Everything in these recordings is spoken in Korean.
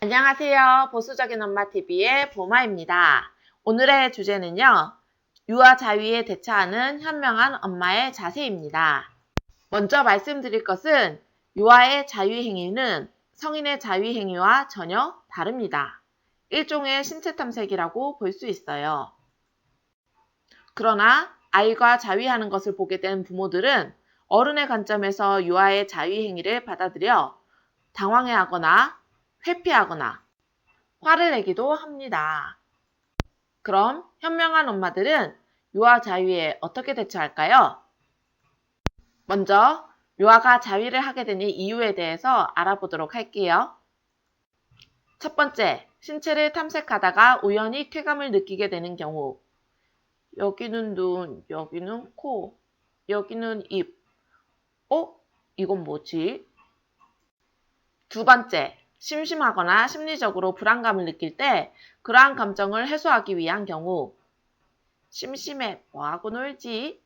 안녕하세요. 보수적인 엄마TV의 보마입니다. 오늘의 주제는요. 유아 자위에 대처하는 현명한 엄마의 자세입니다. 먼저 말씀드릴 것은 유아의 자위 행위는 성인의 자위 행위와 전혀 다릅니다. 일종의 신체 탐색이라고 볼 수 있어요. 그러나 아이가 자위하는 것을 보게 된 부모들은 어른의 관점에서 유아의 자위 행위를 받아들여 당황해하거나 회피하거나 화를 내기도 합니다. 그럼 현명한 엄마들은 유아 자위에 어떻게 대처할까요? 먼저 유아가 자위를 하게 되는 이유에 대해서 알아보도록 할게요. 첫 번째, 신체를 탐색하다가 우연히 쾌감을 느끼게 되는 경우. 여기는 눈, 여기는 코, 여기는 입. 이건 뭐지? 두 번째, 심심하거나 심리적으로 불안감을 느낄 때 그러한 감정을 해소하기 위한 경우. 심심해, 뭐하고 놀지?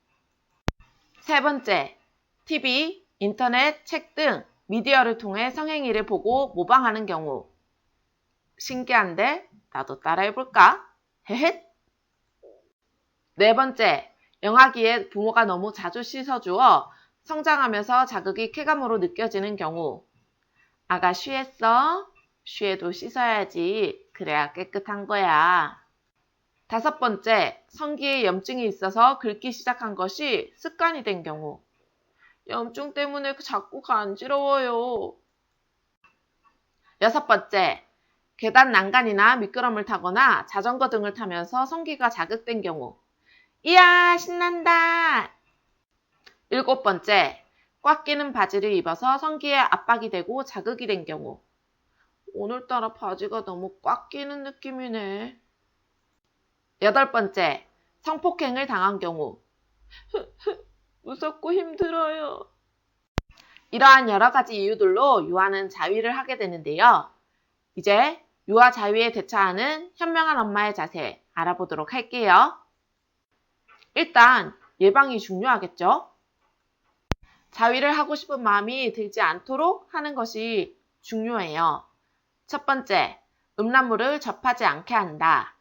세 번째, TV, 인터넷, 책 등 미디어를 통해 성행위를 보고 모방하는 경우. 신기한데? 나도 따라해볼까? 헤헷! 네 번째, 영아기에 부모가 너무 자주 씻어주어 성장하면서 자극이 쾌감으로 느껴지는 경우. 아가 쉬했어? 쉬해도 씻어야지. 그래야 깨끗한 거야. 다섯 번째, 성기에 염증이 있어서 긁기 시작한 것이 습관이 된 경우. 염증 때문에 자꾸 간지러워요. 여섯 번째, 계단 난간이나 미끄럼을 타거나 자전거 등을 타면서 성기가 자극된 경우. 이야, 신난다! 일곱 번째, 꽉 끼는 바지를 입어서 성기에 압박이 되고 자극이 된 경우. 오늘따라 바지가 너무 꽉 끼는 느낌이네. 여덟 번째, 성폭행을 당한 경우. 무섭고 힘들어요. 이러한 여러 가지 이유들로 유아는 자위를 하게 되는데요. 이제 유아 자위에 대처하는 현명한 엄마의 자세 알아보도록 할게요. 일단 예방이 중요하겠죠? 자위를 하고 싶은 마음이 들지 않도록 하는 것이 중요해요. 첫 번째, 음란물을 접하지 않게 한다.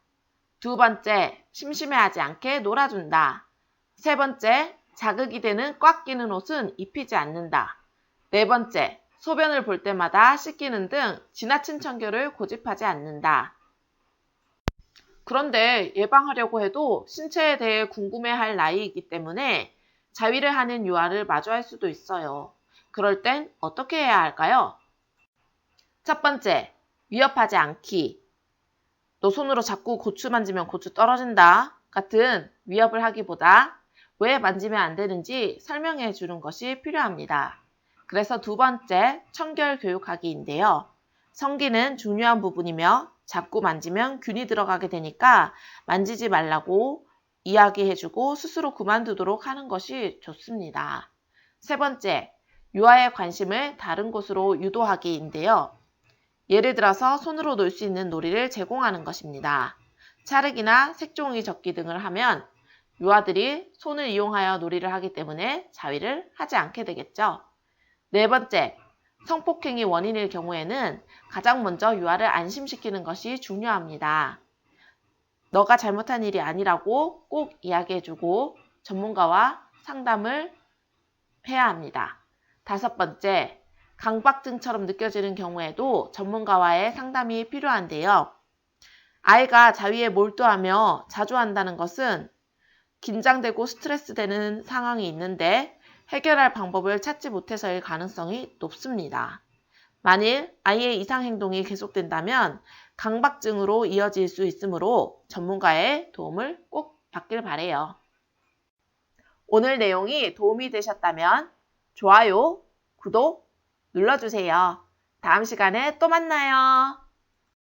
두 번째, 심심해하지 않게 놀아준다. 세 번째, 자극이 되는 꽉 끼는 옷은 입히지 않는다. 네 번째, 소변을 볼 때마다 씻기는 등 지나친 청결을 고집하지 않는다. 그런데 예방하려고 해도 신체에 대해 궁금해할 나이이기 때문에 자위를 하는 유아를 마주할 수도 있어요. 그럴 땐 어떻게 해야 할까요? 첫 번째, 위협하지 않기. 너 손으로 자꾸 고추 만지면 고추 떨어진다. 같은 위협을 하기보다 왜 만지면 안 되는지 설명해 주는 것이 필요합니다. 그래서 두 번째, 청결 교육하기인데요. 성기는 중요한 부분이며 자꾸 만지면 균이 들어가게 되니까 만지지 말라고 이야기해주고 스스로 그만두도록 하는 것이 좋습니다. 세 번째, 유아의 관심을 다른 곳으로 유도하기인데요. 예를 들어서 손으로 놀 수 있는 놀이를 제공하는 것입니다. 차르기나 색종이 접기 등을 하면 유아들이 손을 이용하여 놀이를 하기 때문에 자위를 하지 않게 되겠죠. 네 번째, 성폭행이 원인일 경우에는 가장 먼저 유아를 안심시키는 것이 중요합니다. 너가 잘못한 일이 아니라고 꼭 이야기해주고 전문가와 상담을 해야 합니다. 다섯 번째, 강박증처럼 느껴지는 경우에도 전문가와의 상담이 필요한데요. 아이가 자위에 몰두하며 자주 한다는 것은 긴장되고 스트레스되는 상황이 있는데 해결할 방법을 찾지 못해서일 가능성이 높습니다. 만일 아이의 이상 행동이 계속된다면 강박증으로 이어질 수 있으므로 전문가의 도움을 꼭 받길 바라요. 오늘 내용이 도움이 되셨다면 좋아요, 구독 눌러주세요. 다음 시간에 또 만나요.